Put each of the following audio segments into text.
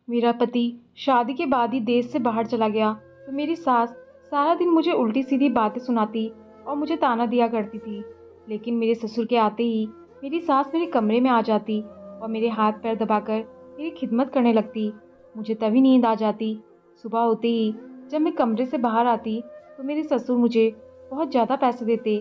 मेरा पति शादी के बाद ही देश से बाहर चला गया तो मेरी सास सारा दिन मुझे उल्टी सीधी बातें सुनाती और मुझे ताना दिया करती थी। लेकिन मेरे ससुर के आते ही मेरी सास मेरे कमरे में आ जाती और मेरे हाथ पैर दबाकर मेरी खिदमत करने लगती। मुझे तभी नींद आ जाती। सुबह होते ही जब मैं कमरे से बाहर आती तो मेरे ससुर मुझे बहुत ज़्यादा पैसे देते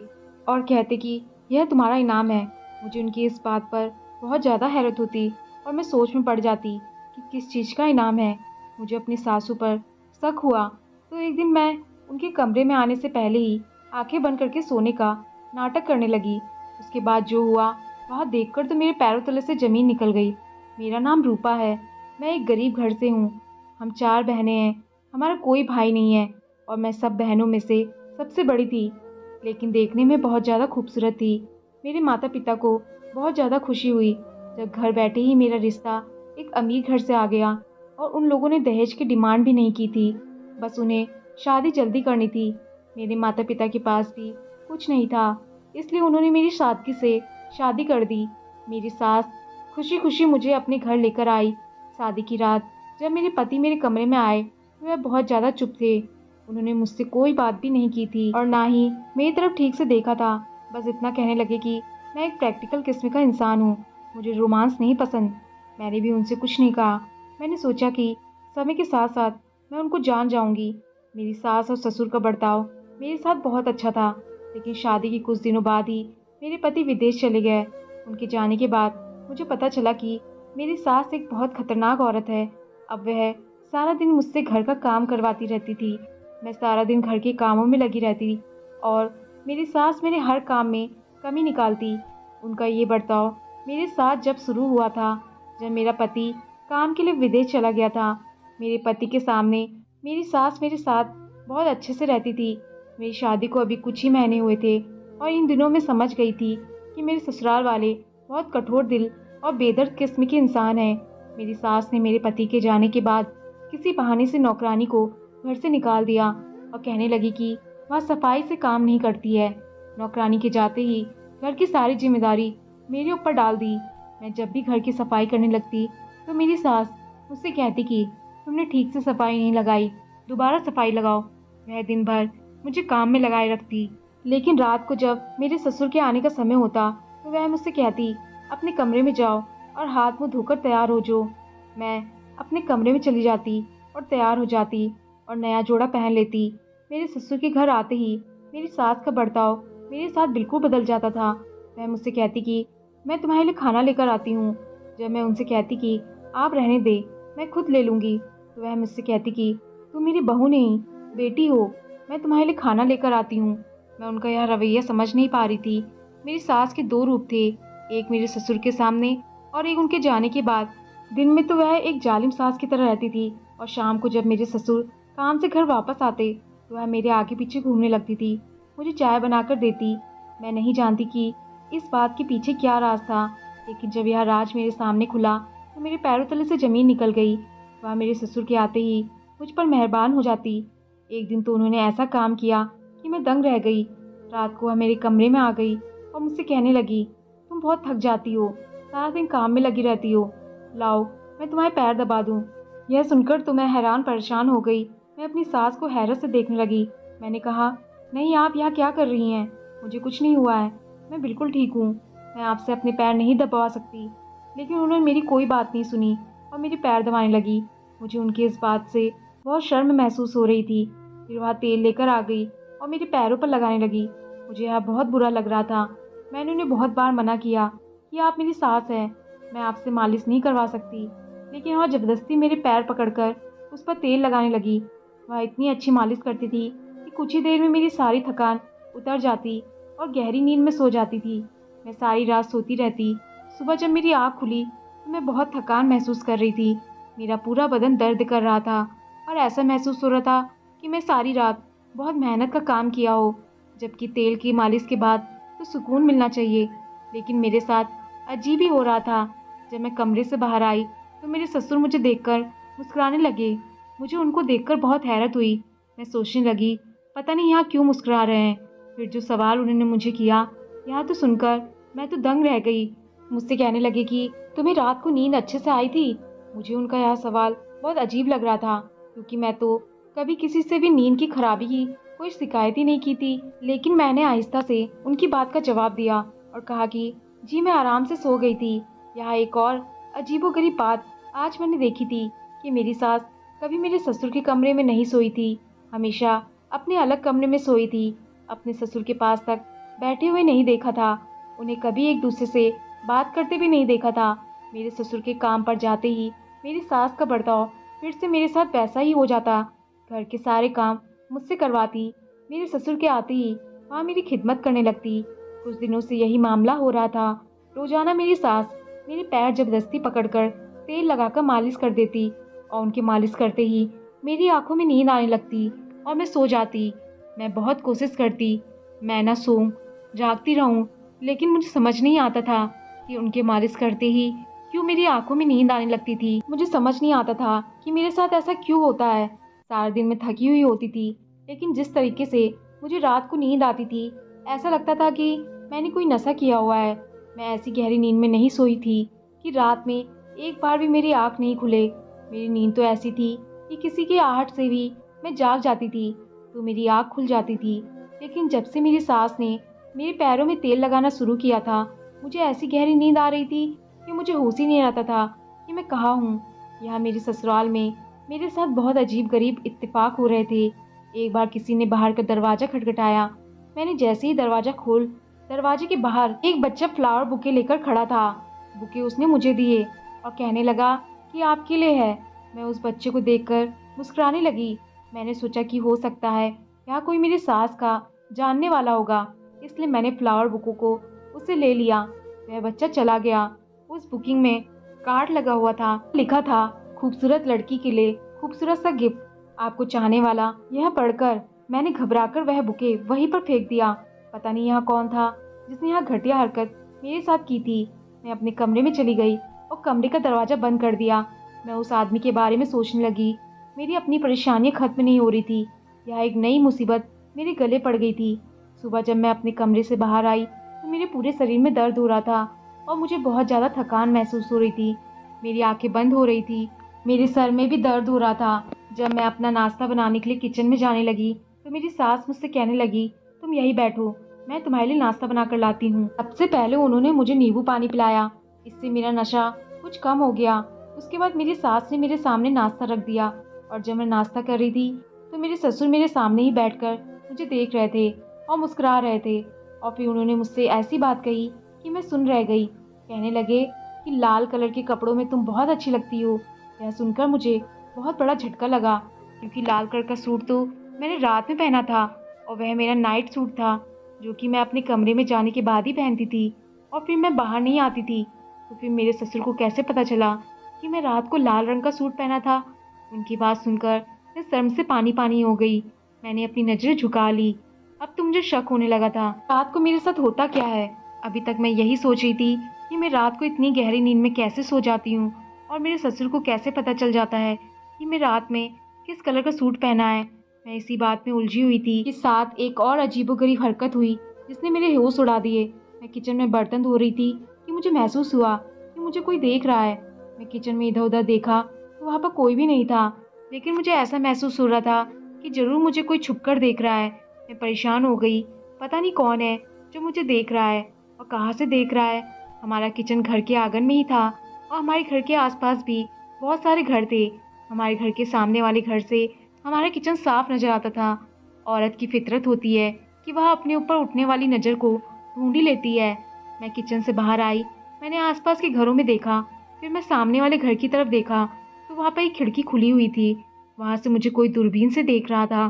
और कहते कि यह तुम्हारा इनाम है। मुझे उनकी इस बात पर बहुत ज़्यादा हैरत होती और मैं सोच में पड़ जाती कि किस चीज़ का इनाम है। मुझे अपनी सासू पर शक हुआ तो एक दिन मैं उनके कमरे में आने से पहले ही आंखें बंद करके सोने का नाटक करने लगी। उसके बाद जो हुआ वह देखकर तो मेरे पैरों तले से ज़मीन निकल गई। मेरा नाम रूपा है। मैं एक गरीब घर से हूँ। हम 4 बहनें हैं। हमारा कोई भाई नहीं है और मैं सब बहनों में से सबसे बड़ी थी, लेकिन देखने में बहुत ज़्यादा खूबसूरत थी। मेरे माता पिता को बहुत ज़्यादा खुशी हुई जब घर बैठे ही मेरा रिश्ता एक अमीर घर से आ गया और उन लोगों ने दहेज की डिमांड भी नहीं की थी। बस उन्हें शादी जल्दी करनी थी। मेरे माता पिता के पास भी कुछ नहीं था, इसलिए उन्होंने मेरी सादगी से शादी कर दी। मेरी सास खुशी खुशी मुझे अपने घर लेकर आई। शादी की रात जब मेरे पति मेरे कमरे में आए तो वह बहुत ज़्यादा चुप थे। उन्होंने मुझसे कोई बात भी नहीं की थी और ना ही मेरी तरफ ठीक से देखा था। बस इतना कहने लगे कि मैं एक प्रैक्टिकल किस्म का इंसान हूँ, मुझे रोमांस नहीं पसंद। मैंने भी उनसे कुछ नहीं कहा। मैंने सोचा कि समय के साथ साथ मैं उनको जान जाऊंगी। मेरी सास और ससुर का बर्ताव मेरे साथ बहुत अच्छा था, लेकिन शादी के कुछ दिनों बाद ही मेरे पति विदेश चले गए। उनके जाने के बाद मुझे पता चला कि मेरी सास एक बहुत खतरनाक औरत है। अब वह सारा दिन मुझसे घर का काम करवाती रहती थी। मैं सारा दिन घर के कामों में लगी रहती और मेरी सास मेरे हर काम में कमी निकालती। उनका ये बर्ताव मेरे साथ जब शुरू हुआ था जब मेरा पति काम के लिए विदेश चला गया था। मेरे पति के सामने मेरी सास मेरे साथ बहुत अच्छे से रहती थी। मेरी शादी को अभी कुछ ही महीने हुए थे और इन दिनों में समझ गई थी कि मेरे ससुराल वाले बहुत कठोर दिल और बेदर्द किस्म के इंसान हैं। मेरी सास ने मेरे पति के जाने के बाद किसी बहाने से नौकरानी को घर से निकाल दिया और कहने लगी कि वह सफाई से काम नहीं करती है। नौकरानी के जाते ही घर की सारी जिम्मेदारी मेरे ऊपर डाल दी। मैं जब भी घर की सफाई करने लगती तो मेरी सास मुझसे कहती कि तुमने ठीक से सफाई नहीं लगाई, दोबारा सफाई लगाओ। वह दिन भर मुझे काम में लगाए रखती, लेकिन रात को जब मेरे ससुर के आने का समय होता तो वह मुझसे कहती अपने कमरे में जाओ और हाथ मुंह धोकर तैयार हो जाओ। मैं अपने कमरे में चली जाती और तैयार हो जाती और नया जोड़ा पहन लेती। मेरे ससुर के घर आते ही मेरी सास का बर्ताव मेरे साथ बिल्कुल बदल जाता था। वह मुझसे कहती कि मैं तुम्हारे लिए खाना लेकर आती हूँ। जब मैं उनसे कहती कि आप रहने दे, मैं खुद ले लूँगी, तो वह मुझसे कहती कि तुम मेरी बहू नहीं बेटी हो, मैं तुम्हारे लिए खाना लेकर आती हूँ। मैं उनका यह रवैया समझ नहीं पा रही थी। मेरी सास के 2 रूप थे, एक मेरे ससुर के सामने और एक उनके जाने के बाद। दिन में तो वह एक जालिम सास की तरह रहती थी और शाम को जब मेरे ससुर काम से घर वापस आते तो वह मेरे आगे पीछे घूमने लगती थी, मुझे चाय बनाकर देती। मैं नहीं जानती कि इस बात के पीछे क्या राज था, लेकिन जब यह राज मेरे सामने खुला तो मेरे पैरों तले से ज़मीन निकल गई। वह मेरे ससुर के आते ही मुझ पर मेहरबान हो जाती। एक दिन तो उन्होंने ऐसा काम किया कि मैं दंग रह गई। रात को वह मेरे कमरे में आ गई और मुझसे कहने लगी तुम बहुत थक जाती हो, सारा दिन काम में लगी रहती हो, लाओ मैं तुम्हारे पैर दबा दूँ। यह सुनकर तो मैं हैरान परेशान हो गई। मैं अपनी सास को हैरत से देखने लगी। मैंने कहा नहीं, आप यहाँ क्या कर रही हैं? मुझे कुछ नहीं हुआ है, मैं बिल्कुल ठीक हूँ, मैं आपसे अपने पैर नहीं दबा सकती। लेकिन उन्होंने मेरी कोई बात नहीं सुनी और मेरे पैर दबाने लगी। मुझे उनकी इस बात से बहुत शर्म महसूस हो रही थी। फिर वह तेल लेकर आ गई और मेरे पैरों पर लगाने लगी। मुझे यह बहुत बुरा लग रहा था। मैंने उन्हें बहुत बार मना किया कि आप मेरी सास हैं, मैं आपसे मालिश नहीं करवा सकती, लेकिन वह ज़बरदस्ती मेरे पैर पकड़कर उस पर तेल लगाने लगी। वह इतनी अच्छी मालिश करती थी कि कुछ ही देर में मेरी सारी थकान उतर जाती और गहरी नींद में सो जाती थी। मैं सारी रात सोती रहती। सुबह जब मेरी आँख खुली तो मैं बहुत थकान महसूस कर रही थी। मेरा पूरा बदन दर्द कर रहा था और ऐसा महसूस हो रहा था कि मैं सारी रात बहुत मेहनत का काम किया हो, जबकि तेल की मालिश के बाद तो सुकून मिलना चाहिए। लेकिन मेरे साथ अजीब ही हो रहा था। जब मैं कमरे से बाहर आई तो मेरे ससुर मुझे देखकर मुस्कुराने लगे। मुझे उनको देखकर बहुत हैरत हुई। मैं सोचने लगी पता नहीं यहाँ क्यों मुस्कुरा रहे हैं। फिर जो सवाल उन्होंने मुझे किया यह तो सुनकर मैं तो दंग रह गई। मुझसे कहने लगे कि तुम्हें रात को नींद अच्छे से आई थी। मुझे उनका यह सवाल बहुत अजीब लग रहा था, क्योंकि मैं तो कभी किसी से भी नींद की खराबी की कोई शिकायत ही नहीं की थी। लेकिन मैंने आहिस्ता से उनकी बात का जवाब दिया और कहा कि जी मैं आराम से सो गई थी। यहाँ एक और अजीबोगरीब बात आज मैंने देखी थी कि मेरी सास कभी मेरे ससुर के कमरे में नहीं सोई थी, हमेशा अपने अलग कमरे में सोई थी। अपने ससुर के पास तक बैठे हुए नहीं देखा था, उन्हें कभी एक दूसरे से बात करते भी नहीं देखा था। मेरे ससुर के काम पर जाते ही मेरी सास का बर्ताव फिर से मेरे साथ वैसा ही हो जाता। घर के सारे काम मुझसे करवाती, मेरे ससुर के आते ही वहाँ मेरी खिदमत करने लगती। कुछ दिनों से यही मामला हो रहा था। रोजाना मेरी सास मेरे पैर जबरदस्ती पकड़कर तेल लगाकर मालिश कर देती और उनकी मालिश करते ही मेरी आंखों में नींद आने लगती और मैं सो जाती। मैं बहुत कोशिश करती मैं ना सोऊं, जागती रहूं, लेकिन मुझे समझ नहीं आता था कि उनके मालिश करते ही क्यों मेरी आंखों में नींद आने लगती थी। मुझे समझ नहीं आता था कि मेरे साथ ऐसा क्यों होता है। सारा दिन मैं थकी हुई होती थी, लेकिन जिस तरीके से मुझे रात को नींद आती थी, ऐसा लगता था कि मैंने कोई नशा किया हुआ है। मैं ऐसी गहरी नींद में नहीं सोई थी कि रात में एक बार भी मेरी आंख नहीं खुले। मेरी नींद तो ऐसी थी कि किसी की आहट से भी मैं जाग जाती थी तो मेरी आंख खुल जाती थी। लेकिन जब से मेरी सास ने मेरे पैरों में तेल लगाना शुरू किया था, मुझे ऐसी गहरी नींद आ रही थी कि मुझे होश ही नहीं रहता था कि मैं कहाँ हूँ। यहाँ मेरे ससुराल में मेरे साथ बहुत अजीब गरीब इत्तेफाक हो रहे थे। एक बार किसी ने बाहर का दरवाजा खटखटाया। मैंने जैसे ही दरवाजा खोल, दरवाजे के बाहर एक बच्चा फ्लावर बुके लेकर खड़ा था। बुके उसने मुझे दिए और कहने लगा कि आपके लिए है। मैं उस बच्चे को देखकर मुस्कुराने लगी। मैंने सोचा कि हो सकता है यहाँ कोई मेरी सास का जानने वाला होगा, इसलिए मैंने फ्लावर बुकों को उससे ले लिया। वह बच्चा चला गया। उस बुकिंग में कार्ड लगा हुआ था, लिखा था खूबसूरत लड़की के लिए खूबसूरत सा गिफ्ट, आपको चाहने वाला। यह पढ़कर मैंने घबराकर वह बुके वहीं पर फेंक दिया। पता नहीं यहाँ कौन था जिसने यहाँ घटिया हरकत मेरे साथ की थी। मैं अपने कमरे में चली गई और कमरे का दरवाजा बंद कर दिया। मैं उस आदमी के बारे में सोचने लगी। मेरी अपनी परेशानियां खत्म नहीं हो रही थी, यह एक नई मुसीबत मेरे गले पड़ गई थी। सुबह जब मैं अपने कमरे से बाहर आई तो मेरे पूरे शरीर में दर्द हो रहा था और मुझे बहुत ज़्यादा थकान महसूस हो रही थी। मेरी आंखें बंद हो रही थी, मेरे सर में भी दर्द हो रहा था। जब मैं अपना नाश्ता बनाने के लिए किचन में जाने लगी तो मेरी सास मुझसे कहने लगी, तुम यहीं बैठो, मैं तुम्हारे लिए नाश्ता बना कर लाती हूँ। सबसे पहले उन्होंने मुझे नींबू पानी पिलाया, इससे मेरा नशा कुछ कम हो गया। उसके बाद मेरी सास ने मेरे सामने नाश्ता रख दिया और जब मैं नाश्ता कर रही थी तो मेरे ससुर मेरे सामने ही बैठकर मुझे देख रहे थे और मुस्कुरा रहे थे। और फिर उन्होंने मुझसे ऐसी बात कही कि मैं सुन रह गई। कहने लगे कि लाल कलर के कपड़ों में तुम बहुत अच्छी लगती हो। यह सुनकर मुझे बहुत बड़ा झटका लगा, क्योंकि लाल कलर का सूट तो मैंने रात में पहना था और वह मेरा नाइट सूट था, जो कि मैं अपने कमरे में जाने के बाद ही पहनती थी और फिर मैं बाहर नहीं आती थी। तो फिर मेरे ससुर को कैसे पता चला कि मैं रात को लाल रंग का सूट पहना था? उनकी बात सुनकर मैं शर्म से पानी पानी हो गई। मैंने अपनी नजरें झुका ली। अब तो मुझे शक होने लगा था, रात को मेरे साथ होता क्या है। अभी तक मैं यही सोच रही थी कि मैं रात को इतनी गहरी नींद में कैसे सो जाती हूँ और मेरे ससुर को कैसे पता चल जाता है कि मैं रात में किस कलर का सूट पहना है। मैं इसी बात में उलझी हुई थी कि साथ एक और अजीबोगरीब हरकत हुई जिसने मेरे होश उड़ा दिए। मैं किचन में बर्तन धो रही थी कि मुझे महसूस हुआ कि मुझे कोई देख रहा है। मैं किचन में इधर उधर देखा तो वहाँ पर कोई भी नहीं था, लेकिन मुझे ऐसा महसूस हो रहा था कि जरूर मुझे कोई छुपकर देख रहा है। मैं परेशान हो गई, पता नहीं कौन है जो मुझे देख रहा है और कहाँ से देख रहा है। हमारा किचन घर के आंगन में ही था और हमारे घर के आसपास भी बहुत सारे घर थे। हमारे घर के सामने वाले घर से हमारा किचन साफ नजर आता था। औरत की फितरत होती है कि वह अपने ऊपर उठने वाली नज़र को ढूंढ ही लेती है। मैं किचन से बाहर आई, मैंने आसपास के घरों में देखा, फिर मैं सामने वाले घर की तरफ देखा तो वहाँ पर एक खिड़की खुली हुई थी। वहाँ से मुझे कोई दूरबीन से देख रहा था,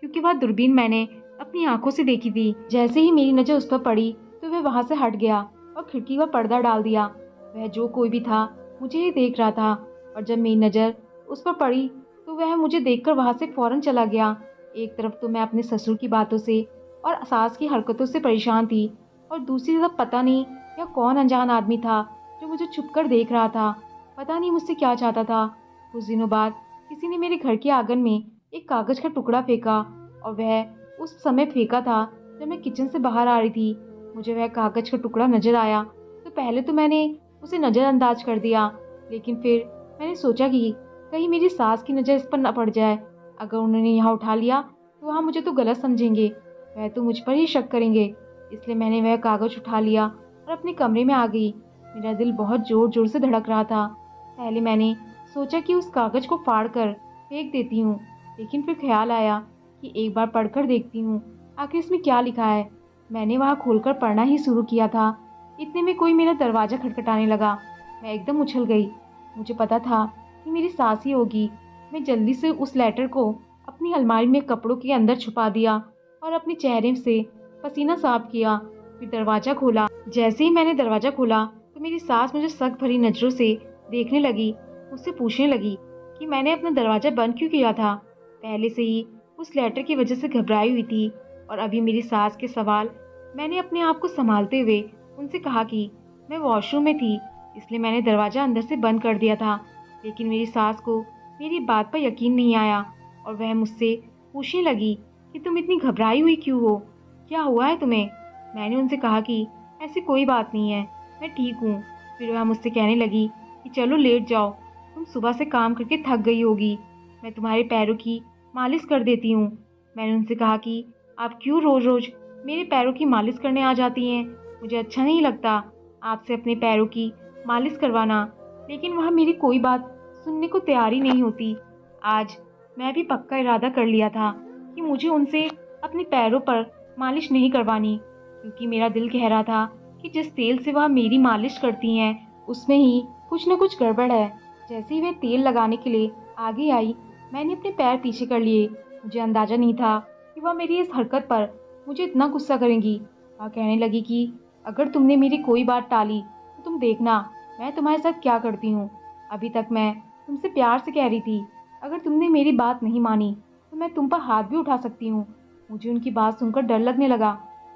क्योंकि वह दूरबीन मैंने अपनी आंखों से देखी थी। जैसे ही मेरी नज़र उस पर पड़ी तो वह वहाँ से हट गया और खिड़की का पर्दा डाल दिया। वह जो कोई भी था मुझे ही देख रहा था और जब मेरी नज़र उस पर पड़ी तो वह मुझे देखकर वहाँ से फौरन चला गया। एक तरफ तो मैं अपने ससुर की बातों से और सास की हरकतों से परेशान थी और दूसरी तरफ पता नहीं यह कौन अनजान आदमी था जो मुझे छुपकर देख रहा था। पता नहीं मुझसे क्या चाहता था। कुछ दिनों बाद किसी ने मेरे घर के आंगन में एक कागज का टुकड़ा फेंका और वह उस समय फेंका था जब मैं किचन से बाहर आ रही थी। मुझे वह कागज का टुकड़ा नजर आया तो पहले तो मैंने उसे नज़रअंदाज कर दिया, लेकिन फिर मैंने सोचा कि कहीं मेरी सास की नज़र इस पर न पड़ जाए। अगर उन्होंने यहाँ उठा लिया तो वहाँ मुझे तो गलत समझेंगे, वह तो मुझ पर ही शक करेंगे। इसलिए मैंने वह कागज़ उठा लिया और अपने कमरे में आ गई। मेरा दिल बहुत ज़ोर ज़ोर से धड़क रहा था। पहले मैंने सोचा कि उस कागज़ को फाड़ कर फेंक देती हूँ, लेकिन फिर ख्याल आया कि एक बार पढ़कर देखती हूँ आखिर इसमें क्या लिखा है। मैंने वहाँ खोलकर पढ़ना ही शुरू किया था, इतने में कोई मेरा दरवाज़ा खटखटाने लगा। मैं एकदम उछल गई। मुझे पता था कि मेरी सास ही होगी। मैं जल्दी से उस लेटर को अपनी अलमारी में कपड़ों के अंदर छुपा दिया और अपने चेहरे से पसीना साफ किया। फिर दरवाज़ा खोला। जैसे ही मैंने दरवाज़ा खोला तो मेरी सास मुझे शक भरी नज़रों से देखने लगी। मुझसे पूछने लगी कि मैंने अपना दरवाज़ा बंद क्यों किया था। पहले से ही उस लेटर की वजह से घबराई हुई थी और अभी मेरी सास के सवाल मैंने अपने आप को संभालते हुए उनसे कहा कि मैं वॉशरूम में थी, इसलिए मैंने दरवाज़ा अंदर से बंद कर दिया था। लेकिन मेरी सास को मेरी बात पर यकीन नहीं आया और वह मुझसे पूछने लगी कि तुम इतनी घबराई हुई क्यों हो, क्या हुआ है तुम्हें। मैंने उनसे कहा कि ऐसी कोई बात नहीं है, मैं ठीक हूँ। फिर वह मुझसे कहने लगी कि चलो लेट जाओ, तुम सुबह से काम करके थक गई होगी, मैं तुम्हारे पैरों की मालिश कर देती हूँ। मैंने उनसे कहा कि आप क्यों रोज़ रोज़ मेरे पैरों की मालिश करने आ जाती हैं, मुझे अच्छा नहीं लगता आपसे अपने पैरों की मालिश करवाना। लेकिन वह मेरी कोई बात सुनने को तैयार ही नहीं होती। आज मैं भी पक्का इरादा कर लिया था कि मुझे उनसे अपने पैरों पर मालिश नहीं करवानी, क्योंकि मेरा दिल कह रहा था कि जिस तेल से वह मेरी मालिश करती हैं उसमें ही कुछ न कुछ गड़बड़ है। जैसे ही वे तेल लगाने के लिए आगे आई, मैंने अपने पैर पीछे कर लिए। मुझे अंदाजा नहीं था कि वह मेरी इस हरकत पर मुझे इतना गुस्सा करेंगी। वह कहने लगी कि अगर तुमने मेरी कोई बात टाली तो तुम देखना मैं तुम्हारे साथ क्या करती हूँ। अभी तक मैं तुमसे प्यार से कह रही थी, अगर तुमने मेरी बात नहीं मानी तो मैं तुम पर हाथ भी उठा सकती हूँ। मुझे उनकी बात सुनकर डर लगने लगा।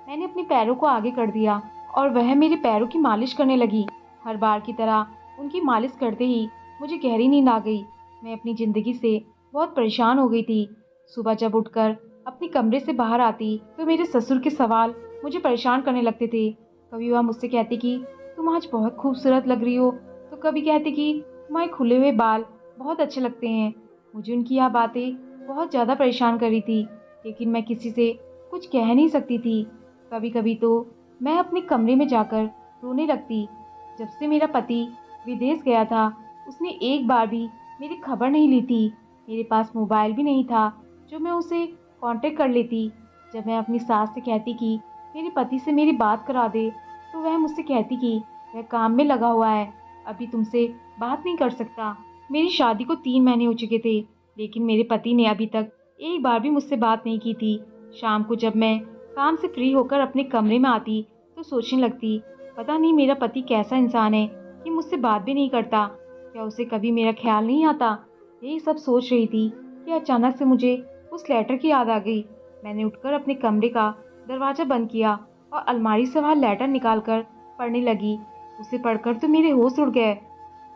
मैंने अपने पैरों को आगे कर दिया और वह मेरे पैरों की मालिश करने लगी। हर बार की तरह उनकी मालिश करते ही मुझे गहरी नींद आ गई। मैं अपनी ज़िंदगी से बहुत परेशान हो गई थी। सुबह जब उठकर अपने कमरे से बाहर आती तो मेरे ससुर के सवाल मुझे परेशान करने लगते थे। कभी वह मुझसे कहती कि तुम आज बहुत खूबसूरत लग रही हो, तो कभी कहती कि तुम्हारे खुले हुए बाल बहुत अच्छे लगते हैं। मुझे उनकी यह बातें बहुत ज़्यादा परेशान कर रही थी, लेकिन मैं किसी से कुछ कह नहीं सकती थी। कभी कभी तो मैं अपने कमरे में जाकर रोने लगती। जब से मेरा पति विदेश गया था उसने एक बार भी मेरी खबर नहीं ली थी। मेरे पास मोबाइल भी नहीं था जो मैं उसे कांटेक्ट कर लेती। जब मैं अपनी सास से कहती कि मेरे पति से मेरी बात करा दे तो वह मुझसे कहती कि वह काम में लगा हुआ है, अभी तुमसे बात नहीं कर सकता। मेरी शादी को 3 महीने हो चुके थे, लेकिन मेरे पति ने अभी तक एक बार भी मुझसे बात नहीं की थी। शाम को जब मैं काम से फ्री होकर अपने कमरे में आती तो सोचने लगती, पता नहीं मेरा पति कैसा इंसान है कि मुझसे बात भी नहीं करता, क्या उसे कभी मेरा ख्याल नहीं आता। यही सब सोच रही थी कि अचानक से मुझे उस लेटर की याद आ गई। मैंने उठकर अपने कमरे का दरवाज़ा बंद किया और अलमारी से वह लेटर निकालकर पढ़ने लगी। उसे पढ़कर तो मेरे होश उड़ गए।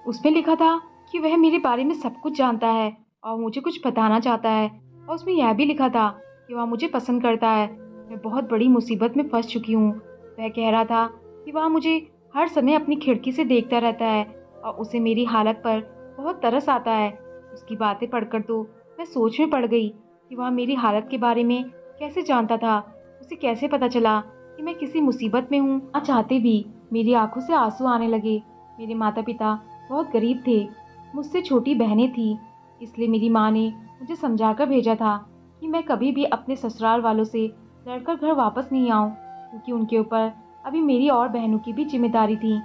उसमें लिखा था कि वह मेरे बारे में सब कुछ जानता है और मुझे कुछ बताना चाहता है, और उसमें यह भी लिखा था कि वह मुझे पसंद करता है। मैं बहुत बड़ी मुसीबत में फंस चुकी हूँ। वह कह रहा था कि वह मुझे हर समय अपनी खिड़की से देखता रहता है और उसे मेरी हालत पर बहुत तरस आता है। उसकी बातें पढ़कर तो मैं सोच में पड़ गई कि वह मेरी हालत के बारे में कैसे जानता था। उसे कैसे पता चला कि मैं किसी मुसीबत में हूँ। ना चाहते भी मेरी आंखों से आंसू आने लगे। मेरे माता पिता बहुत गरीब थे, मुझसे छोटी बहनें थीं, इसलिए मेरी माँ ने मुझे समझाकर भेजा था कि मैं कभी भी अपने ससुराल वालों से लड़कर घर वापस नहीं आऊँ, क्योंकि उनके ऊपर अभी मेरी और बहनों की भी जिम्मेदारी थी।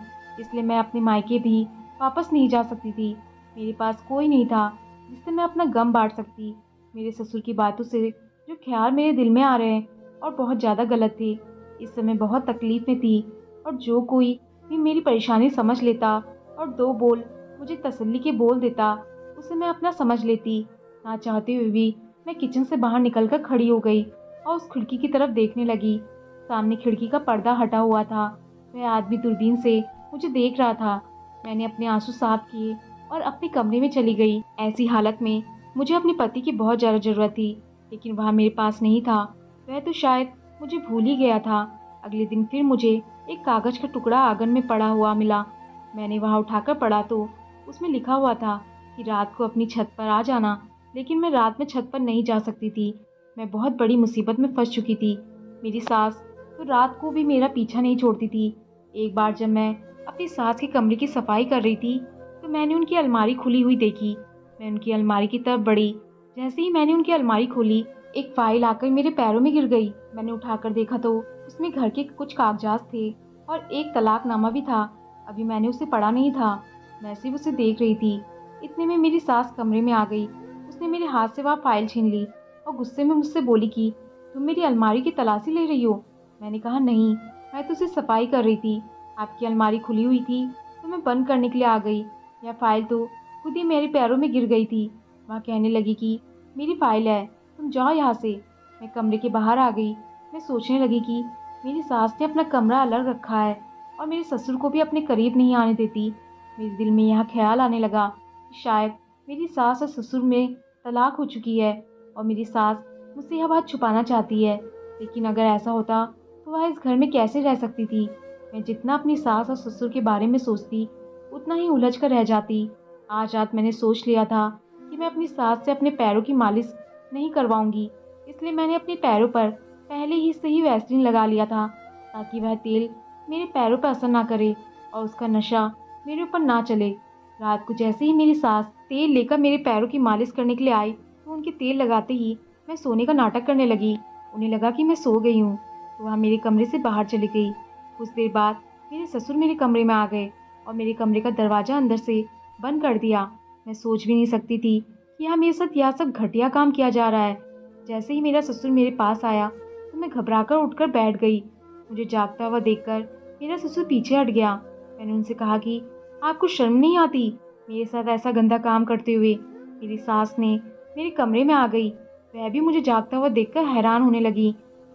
इसलिए मैं अपने मायके भी वापस नहीं जा सकती थी। मेरे पास कोई नहीं था जिससे मैं अपना गम बांट सकती। मेरे ससुर की बातों से जो ख्याल मेरे दिल में आ रहे हैं और बहुत ज़्यादा गलत थे। इस समय बहुत तकलीफ में थी और जो कोई भी मेरी परेशानी समझ लेता और 2 बोल मुझे तसल्ली के बोल देता उसे मैं अपना समझ लेती। ना चाहते हुए भी मैं किचन से बाहर निकलकर खड़ी हो गई और उस खिड़की की तरफ देखने लगी। सामने खिड़की का पर्दा हटा हुआ था। वह आदमी दूरबीन से मुझे देख रहा था। मैंने अपने आंसू साफ किए और अपने कमरे में चली गई। ऐसी हालत में मुझे अपने पति की बहुत ज़्यादा ज़रूरत थी, लेकिन वह मेरे पास नहीं था। वह तो शायद मुझे भूल ही गया था। अगले दिन फिर मुझे एक कागज़ का टुकड़ा आंगन में पड़ा हुआ मिला। मैंने वहाँ उठाकर पढ़ा तो उसमें लिखा हुआ था कि रात को अपनी छत पर आ जाना, लेकिन मैं रात में छत पर नहीं जा सकती थी। मैं बहुत बड़ी मुसीबत में फंस चुकी थी। मेरी सास तो रात को भी मेरा पीछा नहीं छोड़ती थी। एक बार जब मैं अपनी सास के कमरे की सफाई कर रही थी, तो मैंने उनकी अलमारी खुली हुई देखी। मैं उनकी अलमारी की तरफ बढ़ी। जैसे ही मैंने उनकी अलमारी खोली, एक फाइल आकर मेरे पैरों में गिर गई। मैंने उठाकर देखा तो उसमें घर के कुछ कागजात थे और एक तलाकनामा भी था। अभी मैंने उसे पढ़ा नहीं था, मैं सिर्फ उसे देख रही थी। इतने में मेरी सास कमरे में आ गई। उसने मेरे हाथ से वह फाइल छीन ली और गुस्से में मुझसे बोली कि तुम मेरी अलमारी की तलाशी ले रही हो। मैंने कहा नहीं, मैं तो उसे सफाई कर रही थी। आपकी अलमारी खुली हुई थी तो मैं बंद करने के लिए आ गई। यह फाइल तो खुद ही मेरे पैरों में गिर गई थी। वह कहने लगी कि मेरी फाइल है, तुम जाओ यहाँ से। मैं कमरे के बाहर आ गई। मैं सोचने लगी कि मेरी सास ने अपना कमरा अलग रखा है और मेरे ससुर को भी अपने करीब नहीं आने देती। मेरे दिल में यह ख्याल आने लगा कि शायद मेरी सास और ससुर में तलाक हो चुकी है और मेरी सास मुझसे यह बात छुपाना चाहती है। लेकिन अगर ऐसा होता तो वह इस घर में कैसे रह सकती थी। मैं जितना अपनी सास और ससुर के बारे में सोचती, उतना ही उलझ कर रह जाती। आज रात मैंने सोच लिया था कि मैं अपनी सास से अपने पैरों की मालिश नहीं करवाऊंगी। इसलिए मैंने अपने पैरों पर पहले ही से ही वैसलीन लगा लिया था, ताकि वह तेल मेरे पैरों पर असर ना करे और उसका नशा मेरे ऊपर ना चले। रात को जैसे ही मेरी सास तेल लेकर मेरे पैरों की मालिश करने के लिए आई, तो उनके तेल लगाते ही मैं सोने का नाटक करने लगी। उन्हें लगा कि मैं सो गई हूँ, तो वह मेरे कमरे से बाहर चली गई। कुछ देर बाद मेरे ससुर मेरे कमरे में आ गए और मेरे कमरे का दरवाज़ा अंदर से बंद कर दिया। मैं सोच भी नहीं सकती थी कि यहाँ मेरे साथ यह सब घटिया काम किया जा रहा है। जैसे ही मेरा ससुर मेरे पास आया, तो मैं घबराकर उठकर बैठ गई। मुझे जागता हुआ देखकर मेरा ससुर पीछे हट गया। मैंने उनसे कहा कि आपको शर्म नहीं आती मेरे साथ ऐसा गंदा काम करते हुए। मेरी सास ने मेरे कमरे में आ गई। वह भी मुझे जागता हुआ देखकर हैरान होने लगी।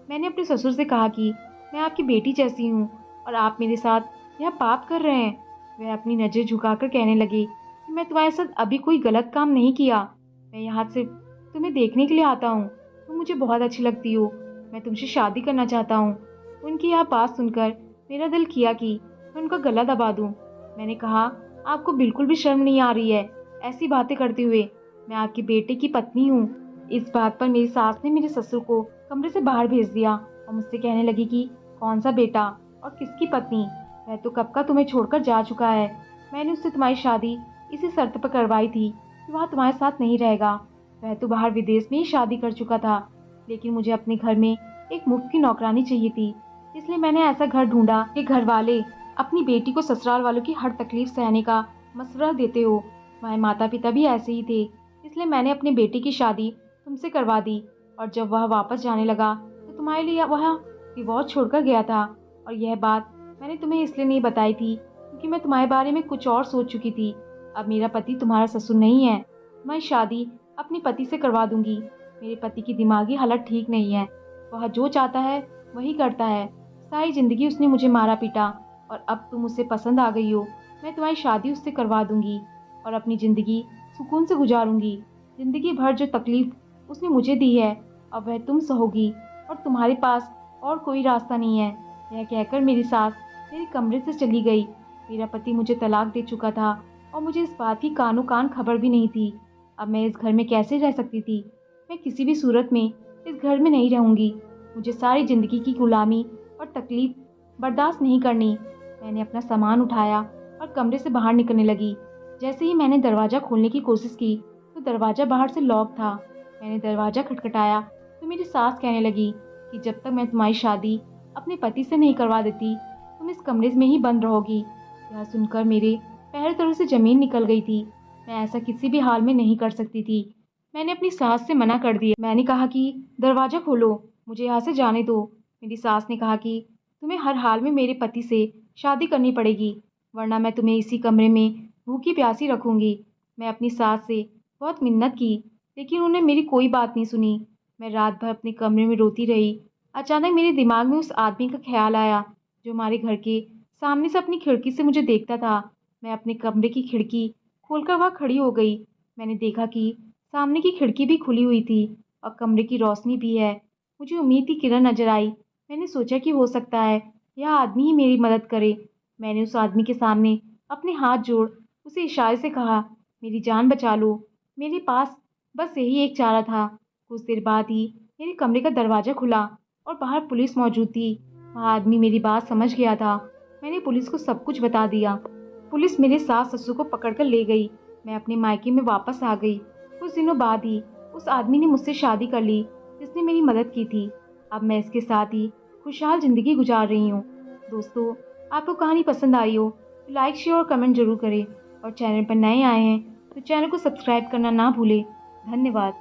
मैंने अपने ससुर से कहा कि मैं आपकी बेटी जैसी हूँ और आप मेरे साथ यह पाप कर रहे हैं। वह अपनी नज़र झुकाकर कहने लगी कि मैं तुम्हारे साथ अभी कोई गलत काम नहीं किया। मैं यहाँ सिर्फ तुम्हें देखने के लिए आता हूँ। तुम मुझे बहुत अच्छी लगती हो। मैं तुमसे शादी करना चाहता हूँ। उनकी यह बात सुनकर मेरा दिल किया कि मैं उनका गला दबा दूँ। मैंने कहा, आपको बिल्कुल भी शर्म नहीं आ रही है ऐसी बातें करते हुए? मैं आपके बेटे की पत्नी हूँ। इस बात पर मेरी सास ने मेरे ससुर को कमरे से बाहर भेज दिया और मुझसे कहने लगी कि कौन सा बेटा और किसकी पत्नी? वह तो कब का तुम्हें छोड़कर जा चुका है। मैंने उससे तुम्हारी शादी इसी शर्त पर करवाई थी कि वह तुम्हारे साथ नहीं रहेगा। वह तो बाहर विदेश में ही शादी कर चुका था। लेकिन मुझे अपने घर में एक मुफ्त की नौकरानी चाहिए थी, इसलिए मैंने ऐसा घर ढूंढा कि घर वाले अपनी बेटी को ससुराल वालों की हर तकलीफ सहने का मशवरा देते हो। तुम्हारे माता पिता भी ऐसे ही थे, इसलिए मैंने अपनी बेटी की शादी तुमसे करवा दी। और जब वह वापस जाने लगा तो तुम्हारे लिए वह डिवोर्स छोड़कर गया था। और यह बात मैंने तुम्हें इसलिए नहीं बताई थी क्योंकि मैं तुम्हारे बारे में कुछ और सोच चुकी थी। अब मेरा पति तुम्हारा ससुर नहीं है। मैं शादी अपने पति से करवा दूंगी। मेरे पति की दिमागी हालत ठीक नहीं है। वह जो चाहता है वही करता है। सारी जिंदगी उसने मुझे मारा पीटा और अब तुम उसे पसंद आ गई हो। मैं तुम्हारी शादी उससे करवा दूंगी और अपनी ज़िंदगी सुकून से गुजारूंगी। ज़िंदगी भर जो तकलीफ उसने मुझे दी है, अब वह तुम सहोगी और तुम्हारे पास और कोई रास्ता नहीं है। यह कहकर मेरी सास मेरे कमरे से चली गई। मेरा पति मुझे तलाक दे चुका था और मुझे इस बात की कानो कान खबर भी नहीं थी। अब मैं इस घर में कैसे रह सकती थी? मैं किसी भी सूरत में इस घर में नहीं रहूंगी। मुझे सारी ज़िंदगी की गुलामी और तकलीफ बर्दाश्त नहीं करनी। मैंने अपना सामान उठाया और कमरे से बाहर निकलने लगी। जैसे ही मैंने दरवाज़ा खोलने की कोशिश की तो दरवाज़ा बाहर से लॉक था। मैंने दरवाज़ा खटखटाया तो मेरी सास कहने लगी कि जब तक मैं तुम्हारी शादी अपने पति से नहीं करवा देती, तुम इस कमरे में ही बंद रहोगी। यह सुनकर मेरे पैर तले से ज़मीन निकल गई थी। मैं ऐसा किसी भी हाल में नहीं कर सकती थी। मैंने अपनी सास से मना कर दिया। मैंने कहा कि दरवाज़ा खोलो, मुझे यहाँ से जाने दो। मेरी सास ने कहा कि तुम्हें हर हाल में मेरे पति से शादी करनी पड़ेगी, वरना मैं तुम्हें इसी कमरे में भूखी प्यासी रखूंगी। मैं अपनी सास से बहुत मिन्नत की, लेकिन उन्होंने मेरी कोई बात नहीं सुनी। मैं रात भर अपने कमरे में रोती रही। अचानक मेरे दिमाग में उस आदमी का ख्याल आया जो हमारे घर के सामने से अपनी खिड़की से मुझे देखता था। मैं अपने कमरे की खिड़की खोलकर वहाँ खड़ी हो गई। मैंने देखा कि सामने की खिड़की भी खुली हुई थी और कमरे की रोशनी भी है। मुझे उम्मीद की किरण नजर आई। मैंने सोचा कि हो सकता है यह आदमी ही मेरी मदद करे। मैंने उस आदमी के सामने अपने हाथ जोड़ उसे इशारे से कहा, मेरी जान बचा लो। मेरे पास बस यही एक चारा था। कुछ देर बाद ही मेरे कमरे का दरवाज़ा खुला और बाहर पुलिस मौजूद थी। वह आदमी मेरी बात समझ गया था। मैंने पुलिस को सब कुछ बता दिया। पुलिस मेरे सास ससुर को पकड़कर ले गई। मैं अपने मायके में वापस आ गई। कुछ दिनों बाद ही उस आदमी ने मुझसे शादी कर ली जिसने मेरी मदद की थी। अब मैं इसके साथ ही खुशहाल ज़िंदगी गुजार रही हूँ। दोस्तों, आपको कहानी पसंद आई हो तो लाइक शेयर और कमेंट ज़रूर करें और चैनल पर नए आए हैं तो चैनल को सब्सक्राइब करना ना भूलें। धन्यवाद।